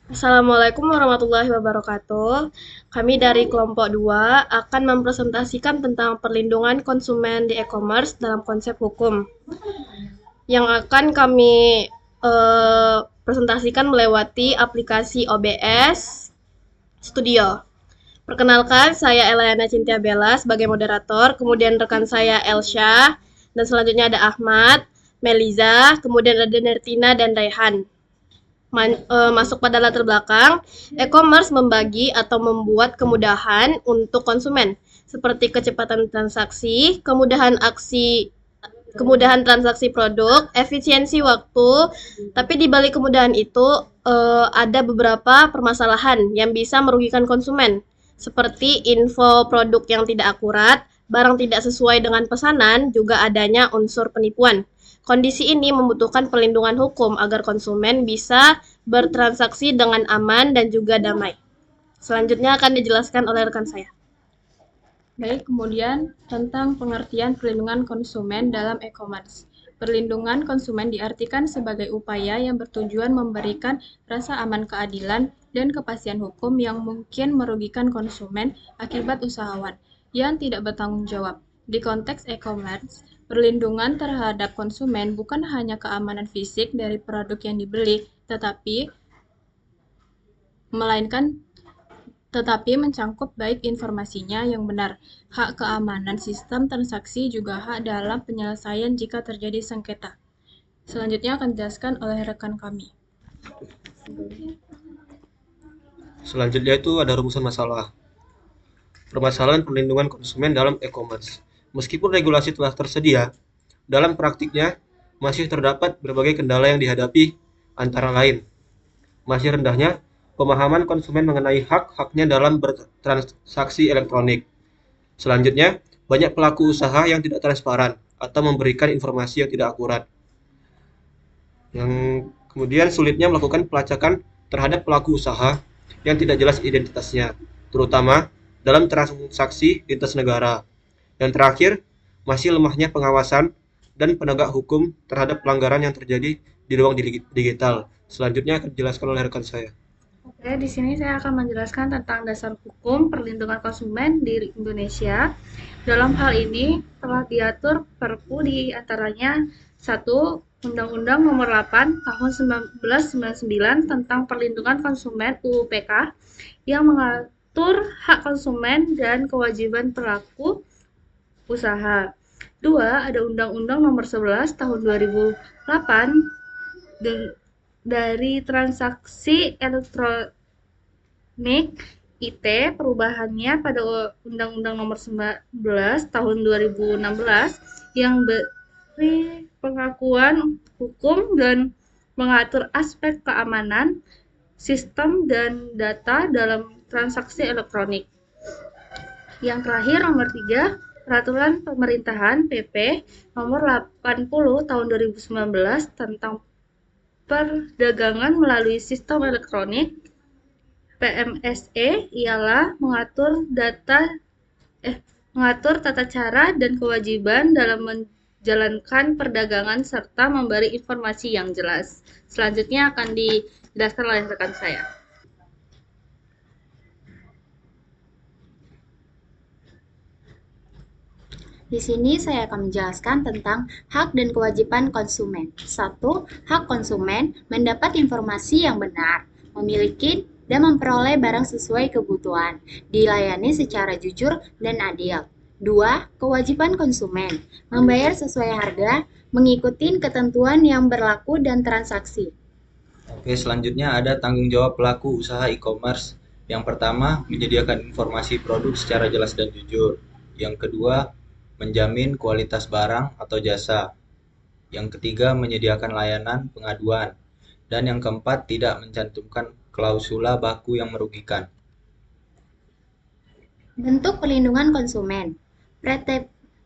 Assalamualaikum warahmatullahi wabarakatuh. Kami dari kelompok 2 akan mempresentasikan tentang perlindungan konsumen di e-commerce dalam konsep hukum. Yang akan kami presentasikan melewati aplikasi OBS Studio. Perkenalkan, saya Eliana Cintia Bella sebagai moderator, kemudian rekan saya Elsha, dan selanjutnya ada Ahmad, Meliza, kemudian ada Nertina dan Raihan. Masuk pada latar belakang, e-commerce membagi atau membuat kemudahan untuk konsumen, seperti kecepatan transaksi, kemudahan transaksi produk, efisiensi waktu. Tapi di balik kemudahan itu ada beberapa permasalahan yang bisa merugikan konsumen, seperti info produk yang tidak akurat, barang tidak sesuai dengan pesanan, juga adanya unsur penipuan. Kondisi ini membutuhkan perlindungan hukum agar konsumen bisa bertransaksi dengan aman dan juga damai. Selanjutnya akan dijelaskan oleh rekan saya. Baik, kemudian tentang pengertian perlindungan konsumen dalam e-commerce. Perlindungan konsumen diartikan sebagai upaya yang bertujuan memberikan rasa aman keadilan dan kepastian hukum yang mungkin merugikan konsumen akibat usahawan yang tidak bertanggung jawab. Di konteks e-commerce, perlindungan terhadap konsumen bukan hanya keamanan fisik dari produk yang dibeli, melainkan mencangkup baik informasinya yang benar, hak keamanan sistem transaksi, juga hak dalam penyelesaian jika terjadi sengketa. Selanjutnya akan dijelaskan oleh rekan kami. Selanjutnya itu ada rumusan masalah. Permasalahan perlindungan konsumen dalam e-commerce. Meskipun regulasi telah tersedia, dalam praktiknya masih terdapat berbagai kendala yang dihadapi, antara lain masih rendahnya pemahaman konsumen mengenai hak-haknya dalam bertransaksi elektronik. Selanjutnya, banyak pelaku usaha yang tidak transparan atau memberikan informasi yang tidak akurat. Yang kemudian sulitnya melakukan pelacakan terhadap pelaku usaha yang tidak jelas identitasnya, terutama dalam transaksi lintas negara. Yang terakhir, masih lemahnya pengawasan dan penegak hukum terhadap pelanggaran yang terjadi di ruang digital. Selanjutnya akan dijelaskan oleh rekan saya. Oke, di sini saya akan menjelaskan tentang dasar hukum perlindungan konsumen di Indonesia. Dalam hal ini telah diatur Perpu di antaranya 1. Undang-Undang Nomor 8 Tahun 1999 tentang Perlindungan Konsumen (UU-PK) yang mengatur hak konsumen dan kewajiban pelaku usaha. 2. Ada Undang-Undang Nomor 11 Tahun 2008 dari transaksi elektronik IT, perubahannya pada Undang-Undang Nomor 19 Tahun 2016 yang beri pengakuan hukum dan mengatur aspek keamanan sistem dan data dalam transaksi elektronik. Yang terakhir, nomor 3, Peraturan Pemerintahan PP Nomor 80 Tahun 2019 tentang perdagangan melalui sistem elektronik (PMSE) ialah mengatur tata cara dan kewajiban dalam menjalankan perdagangan serta memberi informasi yang jelas. Selanjutnya akan dijelaskan oleh rekan saya. Di sini saya akan menjelaskan tentang hak dan kewajiban konsumen. 1. Hak konsumen mendapat informasi yang benar, memiliki dan memperoleh barang sesuai kebutuhan, dilayani secara jujur dan adil. 2. Kewajiban konsumen membayar sesuai harga, mengikuti ketentuan yang berlaku dan transaksi. Oke, selanjutnya ada tanggung jawab pelaku usaha e-commerce. Yang pertama, menyediakan informasi produk secara jelas dan jujur. Yang kedua, menjamin kualitas barang atau jasa. Yang ketiga, menyediakan layanan pengaduan. Dan yang keempat, tidak mencantumkan klausula baku yang merugikan. Bentuk perlindungan konsumen.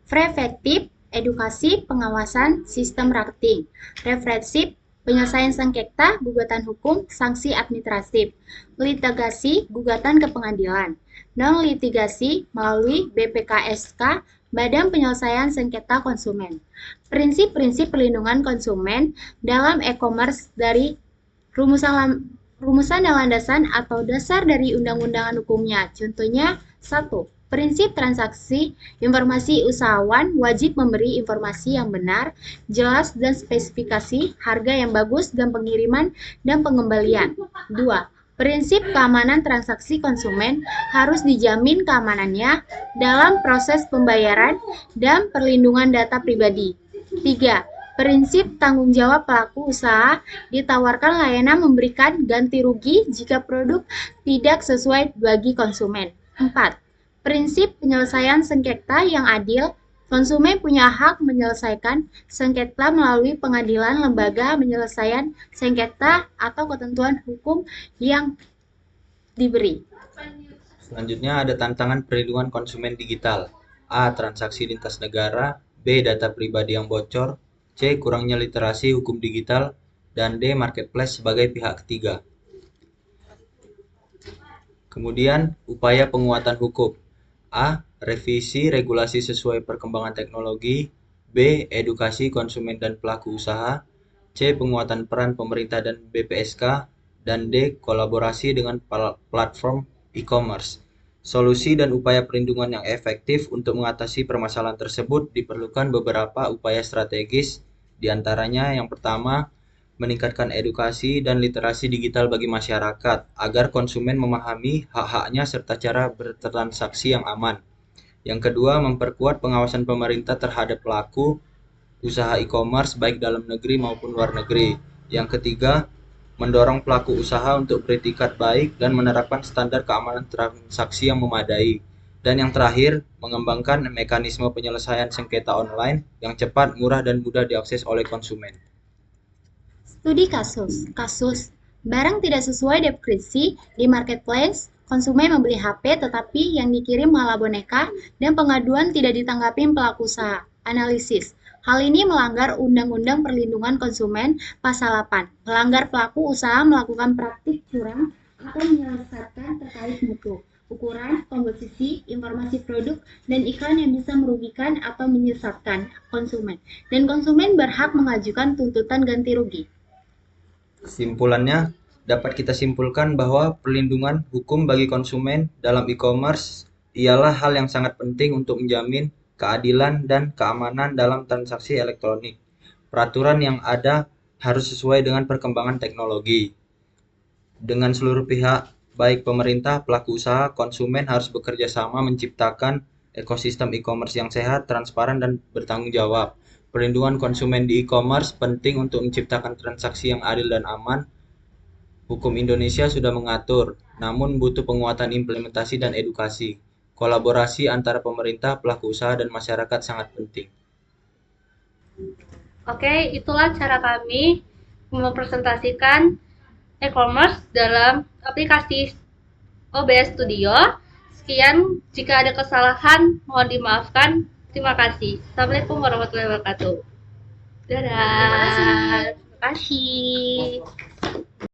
Preventif, edukasi, pengawasan, sistem rating. Represif, penyelesaian sengketa, gugatan hukum, sanksi administratif. Litigasi, gugatan ke pengadilan. Non-litigasi melalui BPKSK, Badan Penyelesaian Sengketa Konsumen. Prinsip-prinsip perlindungan konsumen dalam e-commerce dari rumusan rumusan dan landasan atau dasar dari undang-undangan hukumnya. Contohnya, 1. Prinsip transaksi, informasi usahawan wajib memberi informasi yang benar, jelas dan spesifikasi, harga yang bagus dan pengiriman dan pengembalian. 2. Prinsip keamanan transaksi konsumen harus dijamin keamanannya dalam proses pembayaran dan perlindungan data pribadi. 3. Prinsip tanggung jawab pelaku usaha ditawarkan layanan memberikan ganti rugi jika produk tidak sesuai bagi konsumen. 4. Prinsip penyelesaian sengketa yang adil. Konsumen punya hak menyelesaikan sengketa melalui pengadilan lembaga penyelesaian sengketa atau ketentuan hukum yang diberi. Selanjutnya ada tantangan perlindungan konsumen digital. A. Transaksi lintas negara. B. Data pribadi yang bocor. C. Kurangnya literasi hukum digital. Dan D. Marketplace sebagai pihak ketiga. Kemudian, upaya penguatan hukum. A. Revisi regulasi sesuai perkembangan teknologi. B. Edukasi konsumen dan pelaku usaha. C. Penguatan peran pemerintah dan BPSK. Dan D. Kolaborasi dengan platform e-commerce. Solusi dan upaya perlindungan yang efektif untuk mengatasi permasalahan tersebut diperlukan beberapa upaya strategis, di antaranya yang pertama, meningkatkan edukasi dan literasi digital bagi masyarakat agar konsumen memahami hak-haknya serta cara bertransaksi yang aman. Yang kedua, memperkuat pengawasan pemerintah terhadap pelaku usaha e-commerce baik dalam negeri maupun luar negeri. Yang ketiga, mendorong pelaku usaha untuk beretikat baik dan menerapkan standar keamanan transaksi yang memadai. Dan yang terakhir, mengembangkan mekanisme penyelesaian sengketa online yang cepat, murah, dan mudah diakses oleh konsumen. Studi kasus. Barang tidak sesuai deskripsi di marketplace, konsumen membeli HP tetapi yang dikirim malah boneka dan pengaduan tidak ditanggapi pelaku usaha. Analisis. Hal ini melanggar Undang-Undang Perlindungan Konsumen Pasal 8. Melanggar pelaku usaha melakukan praktik curang atau menyesatkan terkait mutu, ukuran, komposisi, informasi produk, dan iklan yang bisa merugikan atau menyesatkan konsumen. Dan konsumen berhak mengajukan tuntutan ganti rugi. Kesimpulannya, dapat kita simpulkan bahwa perlindungan hukum bagi konsumen dalam e-commerce ialah hal yang sangat penting untuk menjamin keadilan dan keamanan dalam transaksi elektronik. Peraturan yang ada harus sesuai dengan perkembangan teknologi. Dengan seluruh pihak, baik pemerintah, pelaku usaha, konsumen harus bekerja sama menciptakan ekosistem e-commerce yang sehat, transparan, dan bertanggung jawab. Perlindungan konsumen di e-commerce penting untuk menciptakan transaksi yang adil dan aman. Hukum Indonesia sudah mengatur, namun butuh penguatan implementasi dan edukasi. Kolaborasi antara pemerintah, pelaku usaha, dan masyarakat sangat penting. Oke, itulah cara kami mempresentasikan e-commerce dalam aplikasi OBS Studio. Sekian, jika ada kesalahan mohon dimaafkan. Terima kasih. Assalamualaikum warahmatullahi wabarakatuh. Dadah. Terima kasih.